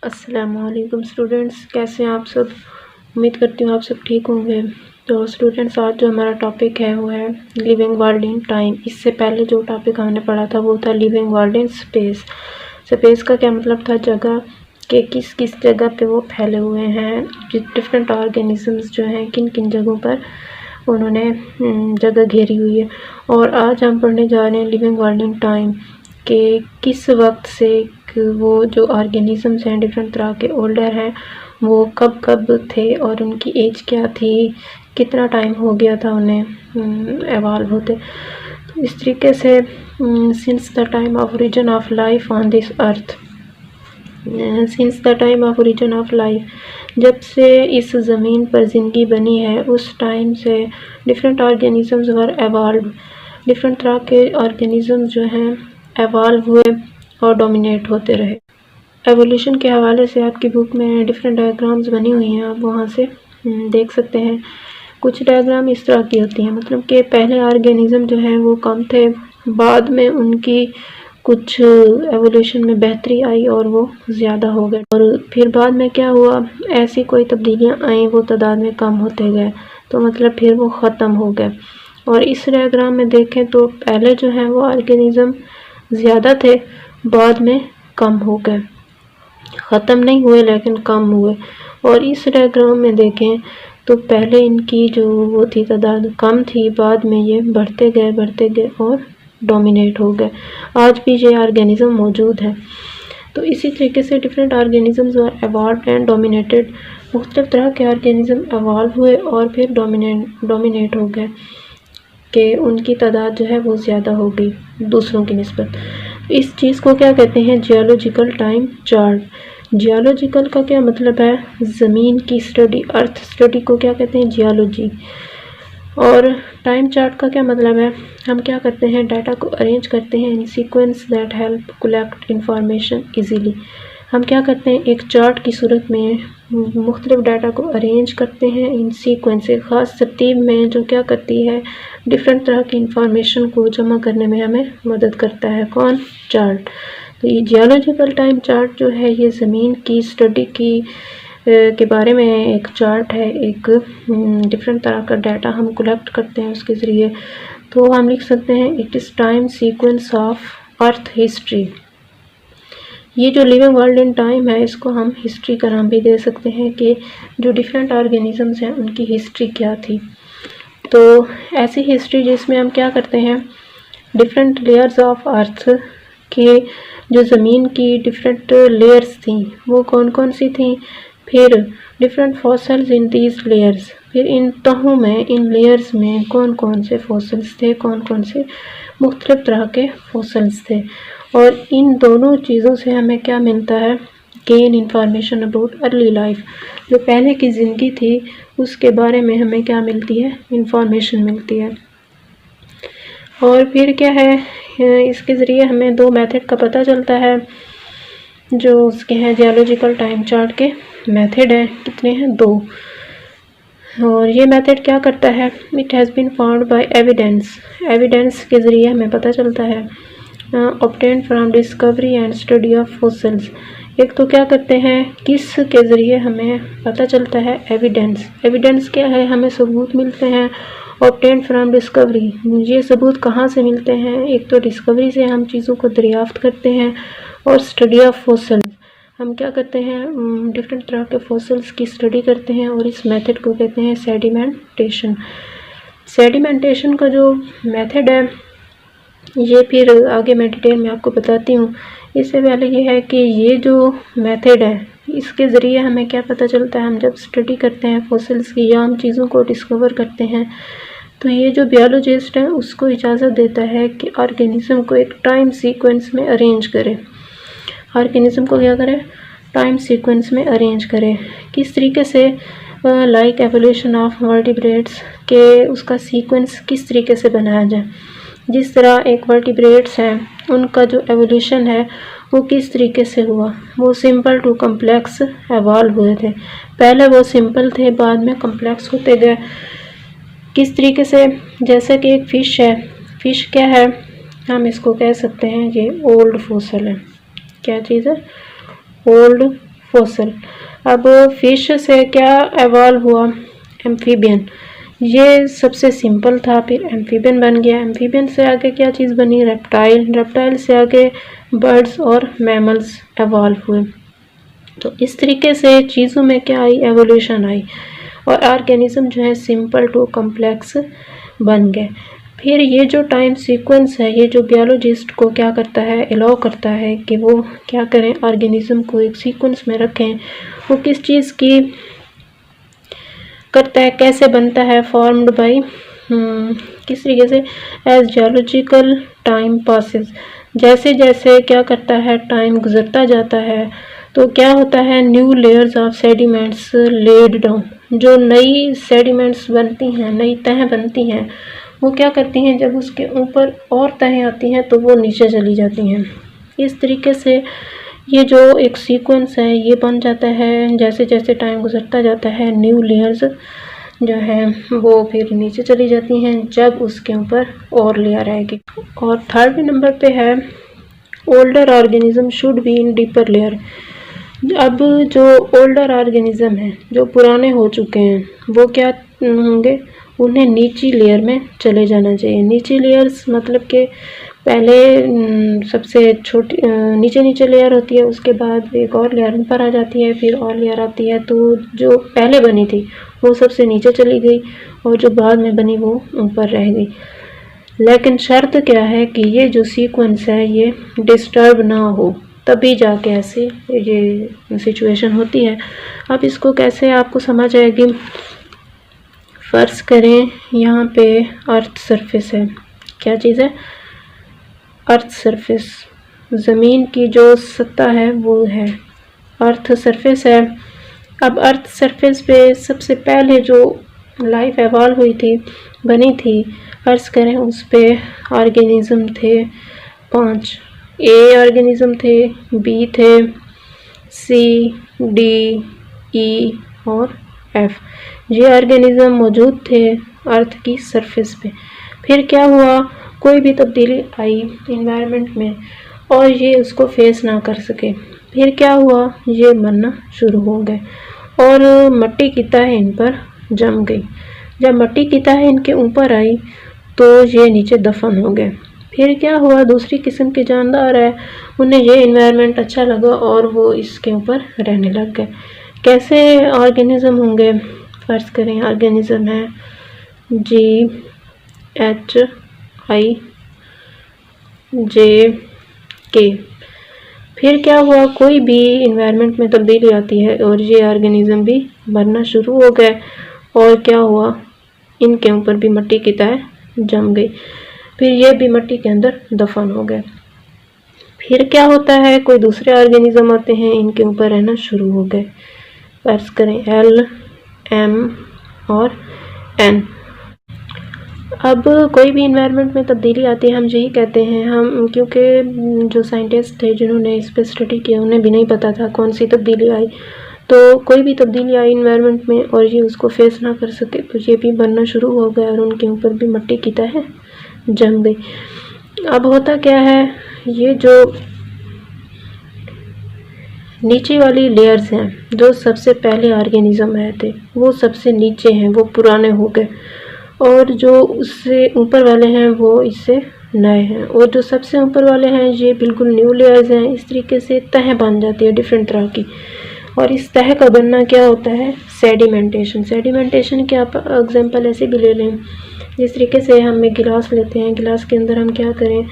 अस्सलामुअलैकुम स्टूडेंट्स, कैसे हैं आप सब। उम्मीद करती हूँ आप सब ठीक होंगे। तो स्टूडेंट्स, आज जो हमारा टॉपिक है वो है लिविंग वर्ल्ड इन टाइम। इससे पहले जो टॉपिक हमने पढ़ा था वो था living world in space. Space का क्या मतलब था, जगह के किस किस जगह पे वो फैले हुए हैं, डिफरेंट ऑर्गेनिजम्स जो हैं किन किन जगहों पर उन्होंने जगह घेरी हुई है। और आज हम पढ़ने जा रहे हैं लिविंग वर्ल्ड इन टाइम के किस वक्त से वो जो ऑर्गेनिजम्स हैं डिफरेंट तरह के ओल्डर हैं वो कब कब थे और उनकी एज क्या थी, कितना टाइम हो गया था उन्हें एवॉल्व होते। तो इस तरीके से since the time of origin of life on this earth, since the time of origin of life, जब से इस ज़मीन पर ज़िंदगी बनी है उस टाइम से डिफरेंट ऑर्गेनिजम्स वर एवॉल्व। डिफरेंट तरह के ऑर्गेनिजम्स जो हैं एवॉल्व हुए और डोमिनेट होते रहे। एवोल्यूशन के हवाले से आपकी बुक में डिफरेंट डायग्राम्स बनी हुई हैं, आप वहाँ से देख सकते हैं। कुछ डायग्राम इस तरह की होती हैं, मतलब कि पहले ऑर्गेनिज्म जो है वो कम थे, बाद में उनकी कुछ एवोल्यूशन में बेहतरी आई और वो ज़्यादा हो गए, और फिर बाद में क्या हुआ, ऐसी कोई तब्दीलियाँ आई वो तादाद में कम होते गए, तो मतलब फिर वो ख़त्म हो गए। और इस डायग्राम में देखें तो पहले जो है वो ऑर्गेनिज्म ज़्यादा थे, बाद में कम हो गए, ख़त्म नहीं हुए लेकिन कम हुए। और इस डायग्राम में देखें तो पहले इनकी जो वो थी तादाद कम थी, बाद में ये बढ़ते गए और डोमिनेट हो गए। आज भी ये ऑर्गेनिज्म मौजूद है। तो इसी तरीके से different organisms were evolve and dominated. मुख्तलिफ तरह के ऑर्गेनिज्म एवॉल्व हुए और फिर डोमिनेट हो गए कि उनकी तादाद जो है वो ज़्यादा हो गई दूसरों की निस्बत। इस चीज़ को क्या कहते हैं, जियोलॉजिकल टाइम चार्ट। जियोलॉजिकल का क्या मतलब है, ज़मीन की स्टडी, अर्थ स्टडी को क्या कहते हैं, जियोलॉजी। और टाइम चार्ट का क्या मतलब है, हम क्या करते हैं, डाटा को अरेंज करते हैं in sequence that help collect information easily. हम क्या करते हैं, एक चार्ट की सूरत में मुख्तलिफ डाटा को अरेंज करते हैं इन सीक्वेंस, एक ख़ास तरतीब में, जो क्या करती है, डिफरेंट तरह की इंफॉर्मेशन को जमा करने में हमें मदद करता है। कौन, चार्ट। तो ये जियोलॉजिकल टाइम चार्ट जो है ये ज़मीन की स्टडी की के बारे में एक चार्ट है, एक डिफरेंट तरह का डाटा हम कलेक्ट करते हैं उसके ज़रिए। तो हम लिख सकते हैं it is time sequence of earth history. ये जो लिविंग वर्ल्ड इन टाइम है इसको हम हिस्ट्री का नाम भी दे सकते हैं कि जो डिफरेंट ऑर्गेनिजम्स हैं उनकी हिस्ट्री क्या थी। तो ऐसी हिस्ट्री जिसमें हम क्या करते हैं, डिफरेंट लेयर्स ऑफ अर्थ के जो ज़मीन की डिफरेंट लेयर्स थी वो कौन कौन सी थी, फिर different fossils in these layers, फिर इन तहों में, इन लेयर्स में कौन कौन से फॉसल्स थे, कौन कौन से मुख्तलिफ तरह के फॉसल्स थे। और इन दोनों चीज़ों से हमें क्या मिलता है, gain information about early life, जो पहले की ज़िंदगी थी उसके बारे में हमें क्या मिलती है, इंफॉर्मेशन मिलती है। और फिर क्या है, इसके ज़रिए हमें दो मेथड का पता चलता है जो उसके हैं जियोलॉजिकल टाइम चार्ट के मेथड हैं। कितने हैं, दो। और ये मेथड क्या करता है, it has been found by evidence. Evidence के ज़रिए हमें पता चलता है, obtain from discovery and study of fossils. एक तो क्या करते हैं, किस के ज़रिए हमें पता चलता है, एविडेंस। एविडेंस क्या है, हमें सबूत मिलते हैं। ऑब्टेन फ्रॉम डिस्कवरी, ये सबूत कहाँ से मिलते हैं, एक तो डिस्कवरी से हम चीज़ों को दरियाफ्त करते हैं, और स्टडी ऑफ फॉसिल्स, हम क्या करते हैं, डिफरेंट तरह के फॉसिल्स की स्टडी करते हैं, और इस मेथड को कहते हैं सेडिमेंटेशन। सेडिमेंटेशन का जो मेथड है ये फिर आगे मैं डिटेल में आपको बताती हूँ। इससे पहले ये है कि ये जो मेथड है इसके ज़रिए हमें क्या पता चलता है, हम जब स्टडी करते हैं फॉसिल्स की या हम चीज़ों को डिस्कवर करते हैं तो ये जो बियोलॉजिस्ट है उसको इजाज़त देता है कि ऑर्गेनिज्म को एक टाइम सीक्वेंस में अरेंज करें। ऑर्गेनिज्म को क्या करें, टाइम सीक्वेंस में अरेंज करें। किस तरीके से, लाइक एवोल्यूशन ऑफ वर्टिब्रेट्स के उसका सीक्वेंस किस तरीके से बनाया जाए। जिस तरह एक वर्टिब्रेट्स हैं उनका जो एवोल्यूशन है वो किस तरीके से हुआ, वो सिंपल टू कम्प्लेक्स एवॉल्व हुए थे। पहले वो सिंपल थे, बाद में कम्प्लेक्स होते गए। किस तरीके से, जैसे कि एक फ़िश है, फ़िश क्या है, हम इसको कह सकते हैं ये ओल्ड फॉसल है। क्या चीज़ है, ओल्ड फॉसल। अब फिश से क्या एवॉल्व हुआ, एम्फीबियन। ये सबसे सिंपल था, फिर एम्फीबियन बन गया। एम्फीबियन से आगे क्या चीज़ बनी, रेप्टाइल। रेप्टाइल से आगे बर्ड्स और मैमल्स एवॉल्व हुए। तो इस तरीके से चीज़ों में क्या आई, एवोल्यूशन आई, और ऑर्गेनिज्म जो है सिंपल टू कॉम्प्लेक्स बन गए। फिर ये जो टाइम सीक्वेंस है, ये जो बियोलॉजिस्ट को क्या करता है, अलाउ करता है कि वो क्या करें, ऑर्गेनिज्म को एक सीक्वेंस में रखें। वो किस चीज़ की करता है, कैसे बनता है, फॉर्म्ड बाय किस तरीके से, एज जियोलॉजिकल टाइम पासिस। जैसे जैसे क्या करता है, टाइम गुजरता जाता है तो क्या होता है, new layers of sediments laid down. जो नई सेडिमेंट्स बनती हैं, नई तह बनती हैं, वो क्या करती हैं, जब उसके ऊपर और तहें आती हैं तो वो नीचे चली जाती हैं। इस तरीके से ये जो एक सीक्वेंस है ये बन जाता है। जैसे जैसे टाइम गुजरता जाता है न्यू लेयर्स जो है वो फिर नीचे चली जाती हैं, जब उसके ऊपर और लेयर आएगी। और थर्ड नंबर पे है, older organism should be in deeper layer. अब जो ओल्डर ऑर्गेनिज्म है, जो पुराने हो चुके हैं, वो क्या होंगे, उन्हें नीची लेयर में चले जाना चाहिए। नीची लेयर्स मतलब कि पहले सबसे छोटी नीचे नीचे लेयर होती है, उसके बाद एक और लेयर ऊपर आ जाती है, फिर और लेयर आती है। तो जो पहले बनी थी वो सबसे नीचे चली गई और जो बाद में बनी वो ऊपर रह गई। लेकिन शर्त क्या है कि ये जो सीक्वेंस है ये डिस्टर्ब ना हो, तभी जाके ऐसी ये सिचुएशन होती है। अब इसको कैसे आपको समझ आएगी, फर्ज करें यहाँ पे अर्थ सरफेस है। क्या चीज़ है, अर्थ सरफेस। ज़मीन की जो सतह है वो है अर्थ सरफेस है। अब अर्थ सरफेस पे सबसे पहले जो लाइफ एवॉल्व हुई थी, बनी थी, फर्ज करें उस पे ऑर्गेनिज्म थे 5। ए ऑर्गेनिज्म थे, बी थे, सी, डी, ई और एफ। ये ऑर्गेनिज्म मौजूद थे अर्थ की सरफेस पे। फिर क्या हुआ, कोई भी तब्दीली आई इन्वायरमेंट में और ये उसको फेस ना कर सके। फिर क्या हुआ, ये मरना शुरू हो गए और मट्टी की तह इन पर जम गई। जब मट्टी की तह इनके ऊपर आई तो ये नीचे दफन हो गए। फिर क्या हुआ, दूसरी किस्म के जानदार है, उन्हें ये इन्वायरमेंट अच्छा लगा और वो इसके ऊपर रहने लग गए। कैसे ऑर्गेनिज्म होंगे, फर्ज करें ऑर्गेनिज्म है GHIJK। फिर क्या हुआ, कोई भी इन्वायरमेंट में तब्दीली आती है और ये ऑर्गेनिज्म भी मरना शुरू हो गए और क्या हुआ, इनके ऊपर भी मट्टी की तह जम गई। फिर ये भी मट्टी के अंदर दफन हो गए। फिर क्या होता है, कोई दूसरे ऑर्गेनिज्म आते हैं, इनके ऊपर रहना शुरू हो गए। फर्ज करें L, M और N। अब कोई भी इन्वायरमेंट में तब्दीली आती है, हम यही कहते हैं, हम क्योंकि जो साइंटिस्ट थे जिन्होंने इस पर स्टडी किया उन्हें भी नहीं पता था कौन सी तब्दीली आई। तो कोई भी तब्दीली आई इन्वायरमेंट में और ये उसको फेस ना कर सके तो ये भी बनना शुरू हो गया और उनके ऊपर भी मट्टी की तह जम गई। अब होता क्या है, ये जो नीचे वाली लेयर्स हैं, जो सबसे पहले ऑर्गेनिज्म आए थे वो सबसे नीचे हैं, वो पुराने हो गए, और जो उससे ऊपर वाले हैं वो इससे नए हैं, और जो सबसे ऊपर वाले हैं ये बिल्कुल न्यू लेयर्स हैं। इस तरीके से तह बन जाती है डिफरेंट तरह की, और इस तह का बनना क्या होता है, सेडिमेंटेशन। सेडिमेंटेशन के आप एग्जांपल ऐसे भी ले लें, जिस तरीके से हम एक गिलास लेते हैं, गिलास के अंदर हम क्या करें,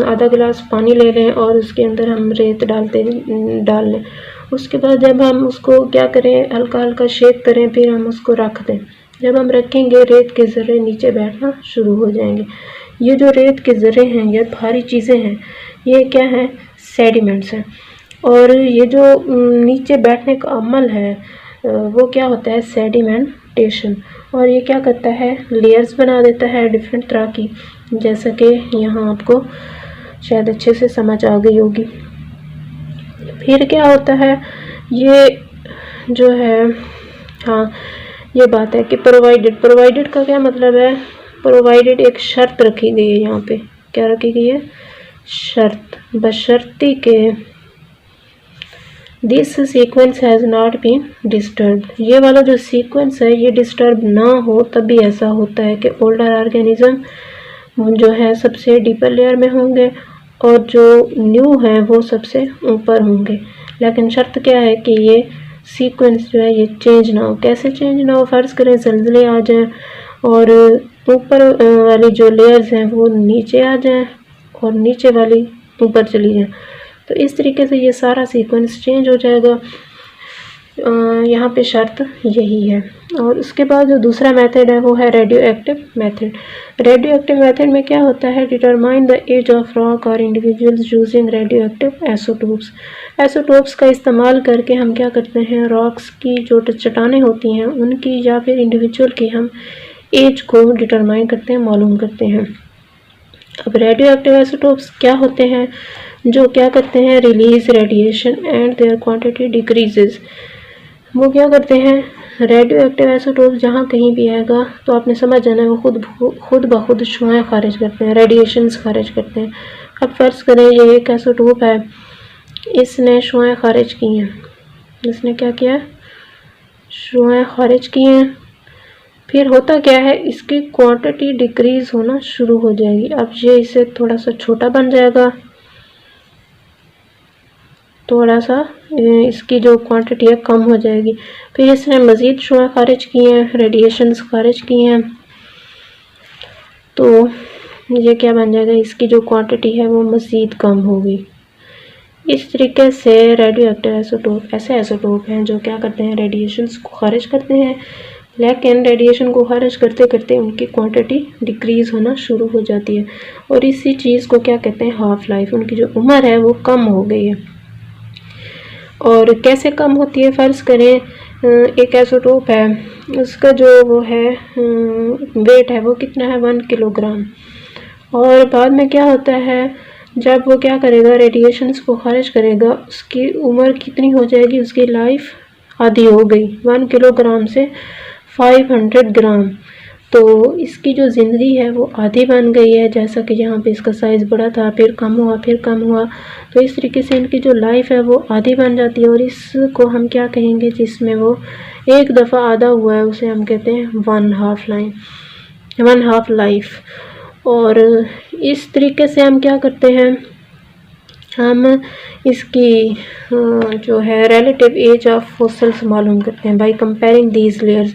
आधा गिलास पानी ले लें और उसके अंदर हम रेत डाल लें। उसके बाद जब हम उसको क्या करें, हल्का हल्का शेक करें, फिर हम उसको रख दें। जब हम रखेंगे रेत के ज़र्रे नीचे बैठना शुरू हो जाएंगे। ये जो रेत के ज़र्रे हैं, ये भारी चीज़ें हैं, ये क्या हैं, सेडिमेंट्स हैं। और ये जो नीचे बैठने का अमल है वो क्या होता है, सेडिमेंटेशन। और ये क्या करता है, लेयर्स बना देता है डिफरेंट तरह की, जैसा कि यहाँ आपको शायद अच्छे से समझ आ गई होगी। फिर क्या होता है, ये जो है, हाँ ये बात है कि प्रोवाइडेड का क्या मतलब है, प्रोवाइडेड एक शर्त रखी गई है। यहाँ पे क्या रखी गई है, शर्त, बशर्ती के this sequence has not been disturb. ये वाला जो सीक्वेंस है ये डिस्टर्ब ना हो तभी ऐसा होता है कि ओल्डर ऑर्गेनिज्म जो है सबसे डीपर लेयर में होंगे और जो न्यू है वो सबसे ऊपर होंगे। लेकिन शर्त क्या है कि ये सीक्वेंस जो है ये चेंज ना हो। कैसे चेंज ना हो? फ़र्ज़ करें ज़लज़ले आ जाएं और ऊपर वाली जो लेयर्स हैं वो नीचे आ जाएं और नीचे वाली ऊपर चली जाए, तो इस तरीके से ये सारा सीक्वेंस चेंज हो जाएगा। यहाँ पे शर्त यही है। और उसके बाद जो दूसरा मेथड है वो है radioactive method. Radioactive method में क्या होता है? Determine the age of rock और individuals using radioactive isotopes. Isotopes का इस्तेमाल करके हम क्या करते हैं, रॉक्स की जो चट्टानें होती हैं उनकी या फिर इंडिविजुअल की हम एज को डिटरमाइन करते हैं, मालूम करते हैं। अब रेडियो एक्टिव आइसोटोप्स क्या होते हैं? जो क्या करते हैं, release radiation and their quantity decreases. वो क्या करते हैं, रेडियो एक्टिव आइसोटोप्स जहाँ कहीं भी आएगा तो आपने समझ जाना है वो खुद ब खुद शुआएँ खारिज करते हैं, रेडिएशंस खारिज करते हैं। अब फ़र्ज़ करें ये एक आइसोटोप है, इसने शुआएँ खारिज की हैं, इसने क्या किया, शुआएँ खारिज की हैं। फिर होता क्या है, इसकी क्वांटिटी डिक्रीज़ होना शुरू हो जाएगी। अब ये इसे थोड़ा सा छोटा बन जाएगा, थोड़ा सा इसकी जो क्वांटिटी है कम हो जाएगी। फिर इसने मज़ीद शुआएं खारिज की हैं, रेडिएशंस खारिज की हैं, तो ये क्या बन जाएगा, इसकी जो क्वांटिटी है वो मज़ीद कम होगी। इस तरीके से रेडियो एक्टिव आइसोटोप ऐसे आइसोटोप हैं जो क्या करते हैं, रेडिएशंस को खारिज करते हैं, लेकिन रेडिएशन को खारिज करते करते उनकी क्वांटिटी डिक्रीज़ होना शुरू हो जाती है और इसी चीज़ को क्या कहते हैं, हाफ लाइफ। उनकी जो उम्र है वो कम हो गई है। और कैसे कम होती है? फ़र्ज़ करें एक आइसोटोप है, उसका जो वो है वेट है वो कितना है, 1 किलोग्राम। और बाद में क्या होता है, जब वो क्या करेगा, रेडिएशंस को खारिज करेगा, उसकी उम्र कितनी हो जाएगी, उसकी लाइफ आधी हो गई, 1 किलोग्राम से 500 ग्राम। तो इसकी जो ज़िंदगी है वो आधी बन गई है। जैसा कि यहाँ पे इसका साइज़ बड़ा था, फिर कम हुआ, फिर कम हुआ, तो इस तरीके से इनकी जो लाइफ है वो आधी बन जाती है। और इसको हम क्या कहेंगे, जिसमें वो एक दफ़ा आधा हुआ है उसे हम कहते हैं 1 हाफ लाइफ। और इस तरीके से हम क्या करते हैं, हम इसकी जो है रिलेटिव एज ऑफ फॉसिल्स मालूम करते हैं बाय कंपेयरिंग दीज लेयर्स।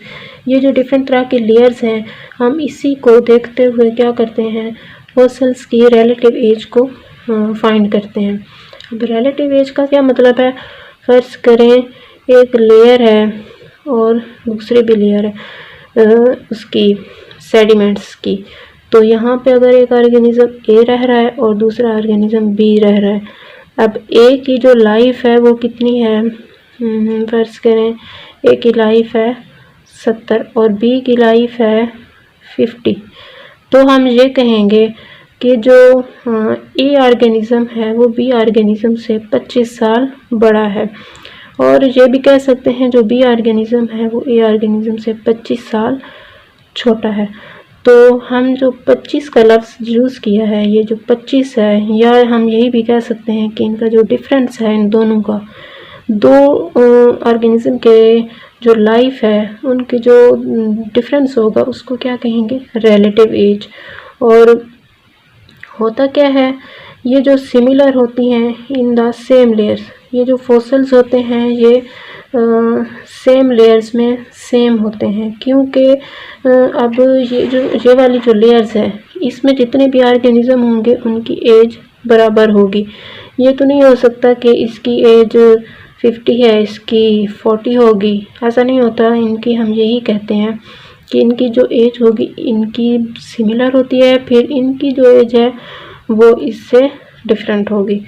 ये जो डिफरेंट तरह के लेयर्स हैं, हम इसी को देखते हुए क्या करते हैं, फॉसिल्स की रिलेटिव एज को फाइंड करते हैं। अब रिलेटिव एज का क्या मतलब है? फ़र्ज़ करें एक लेयर है और दूसरी भी लेयर है उसकी सेडिमेंट्स की, तो यहाँ पे अगर एक ऑर्गेनिज़म ए रह रहा है और दूसरा ऑर्गेनिज़म बी रह रहा है, अब ए की जो लाइफ है वो कितनी है, फ़र्ज़ करें ए की लाइफ है 70 और बी की लाइफ है 50, तो हम ये कहेंगे कि जो ए ऑर्गेनिज़म है वो बी ऑर्गेनिज़म से 25 साल बड़ा है। और ये भी कह सकते हैं जो बी ऑर्गेनिज़म है वो ए ऑर्गेनिज़म से 25 साल छोटा है। तो हम जो 25 का लफ्ज़ यूज़ किया है, ये जो 25 है, या हम यही भी कह सकते हैं कि इनका जो डिफरेंस है इन दोनों का, दो ऑर्गेनिज़म के जो लाइफ है उनके जो डिफरेंस होगा उसको क्या कहेंगे, रिलेटिव एज। और होता क्या है, ये जो सिमिलर होती हैं इन द सेम लेयर्स, ये जो फॉसिल्स होते हैं ये सेम लेयर्स में सेम होते हैं, क्योंकि अब ये वाली जो लेयर्स है इसमें जितने भी ऑर्गेनिज़म होंगे उनकी एज बराबर होगी। ये तो नहीं हो सकता कि इसकी एज 50 है इसकी 40 होगी, ऐसा नहीं होता। इनकी हम यही कहते हैं कि इनकी जो एज होगी इनकी सिमिलर होती है, फिर इनकी जो एज है वो इससे डिफरेंट होगी।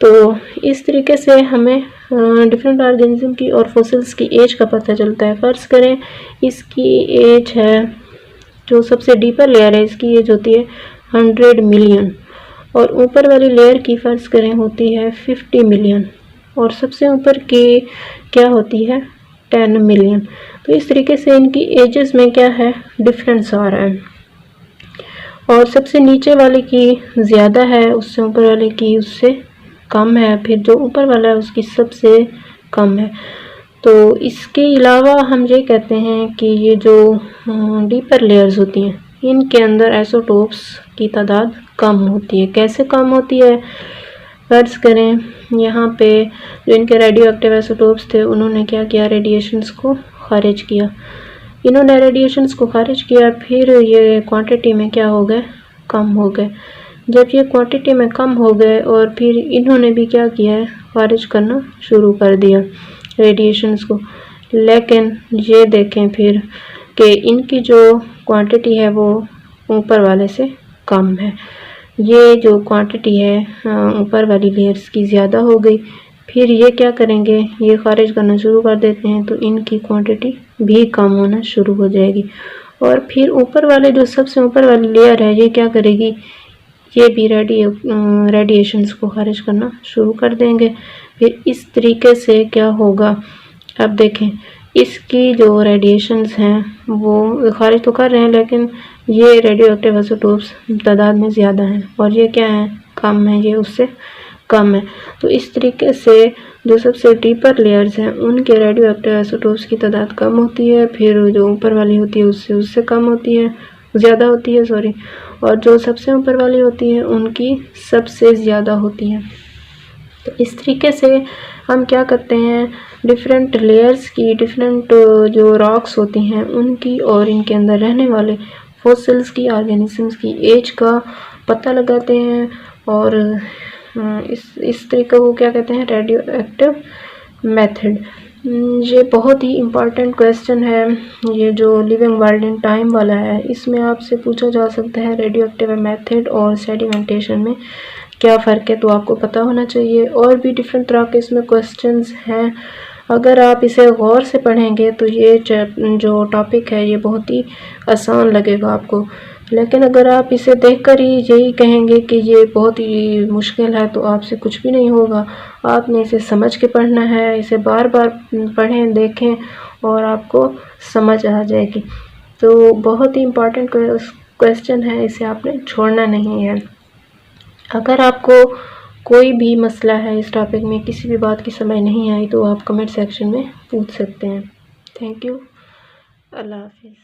तो इस तरीके से हमें डिफरेंट ऑर्गेनिज्म की और फॉसिल्स की एज का पता चलता है। फ़र्ज़ करें इसकी एज है, जो सबसे डीपर लेयर है इसकी एज होती है 100 मिलियन, और ऊपर वाली लेयर की फ़र्ज़ करें होती है 50 मिलियन, और सबसे ऊपर की क्या होती है 10 मिलियन। तो इस तरीके से इनकी एजेस में क्या है, डिफरेंस आ रहा है, और सबसे नीचे वाले की ज़्यादा है, उससे ऊपर वाले की उससे कम है, फिर जो ऊपर वाला है उसकी सबसे कम है। तो इसके अलावा हम ये कहते हैं कि ये जो डीपर लेयर्स होती हैं इनके अंदर आइसोटोप्स की तादाद कम होती है। कैसे कम होती है? फर्ज करें यहाँ पे जो इनके रेडियो एक्टिव आइसोटोप्स थे उन्होंने क्या किया, रेडिएशंस को खारिज किया। इन्होंने रेडिएशंस को खारिज किया, फिर ये क्वांटिटी में क्या हो गए, कम हो गए। जब ये क्वांटिटी में कम हो गए और फिर इन्होंने भी क्या किया है, खारिज करना शुरू कर दिया रेडिएशंस को। लेकिन ये देखें फिर कि इनकी जो क्वांटिटी है वो ऊपर वाले से कम है। ये जो क्वांटिटी है ऊपर वाली लेयर्स की ज़्यादा हो गई। फिर ये क्या करेंगे, ये खारिज करना शुरू कर देते हैं तो इनकी क्वांटिटी भी कम होना शुरू हो जाएगी। और फिर ऊपर वाले जो सबसे ऊपर वाली लेयर है ये क्या करेगी, ये भी रेडिएशंस को खारिज करना शुरू कर देंगे। फिर इस तरीके से क्या होगा, अब देखें इसकी जो रेडिएशंस हैं वो खारिज तो कर रहे हैं लेकिन ये रेडियो एक्टिव आइसोटोप्स तादाद में ज़्यादा हैं और ये क्या है, कम है, ये उससे कम है। तो इस तरीके से जो सबसे डीपर लेयर्स हैं उनके रेडियो एक्टिव आइसोटोप्स की तादाद कम होती है, फिर जो ऊपर वाली होती है उससे कम होती है, ज़्यादा होती है सॉरी, और जो सबसे ऊपर वाली होती है उनकी सबसे ज़्यादा होती है। तो इस तरीके से हम क्या करते हैं, डिफरेंट लेयर्स की, डिफरेंट जो रॉक्स होती हैं उनकी और इनके अंदर रहने वाले फॉसिल्स की, ऑर्गेनिजम्स की एज का पता लगाते हैं। और इस तरीके को क्या कहते हैं, रेडियो एक्टिव मेथड। ये बहुत ही इम्पॉर्टेंट क्वेश्चन है, ये जो लिविंग वर्ल्ड इन टाइम वाला है। इसमें आपसे पूछा जा सकता है रेडियो एक्टिव मेथड और सेडिमेंटेशन में क्या फ़र्क है, तो आपको पता होना चाहिए। और भी डिफरेंट तरह के इसमें क्वेश्चंस हैं, अगर आप इसे गौर से पढ़ेंगे तो ये जो टॉपिक है ये बहुत ही आसान लगेगा आपको। लेकिन अगर आप इसे देखकर ही यही कहेंगे कि ये बहुत ही मुश्किल है तो आपसे कुछ भी नहीं होगा। आपने इसे समझ के पढ़ना है, इसे बार बार पढ़ें, देखें और आपको समझ आ जाएगी। तो बहुत ही इम्पॉर्टेंट क्वेश्चन है, इसे आपने छोड़ना नहीं है। अगर आपको कोई भी मसला है इस टॉपिक में, किसी भी बात की समझ नहीं आई तो आप कमेंट सेक्शन में पूछ सकते हैं। थैंक यू, अल्लाह हाफिज़।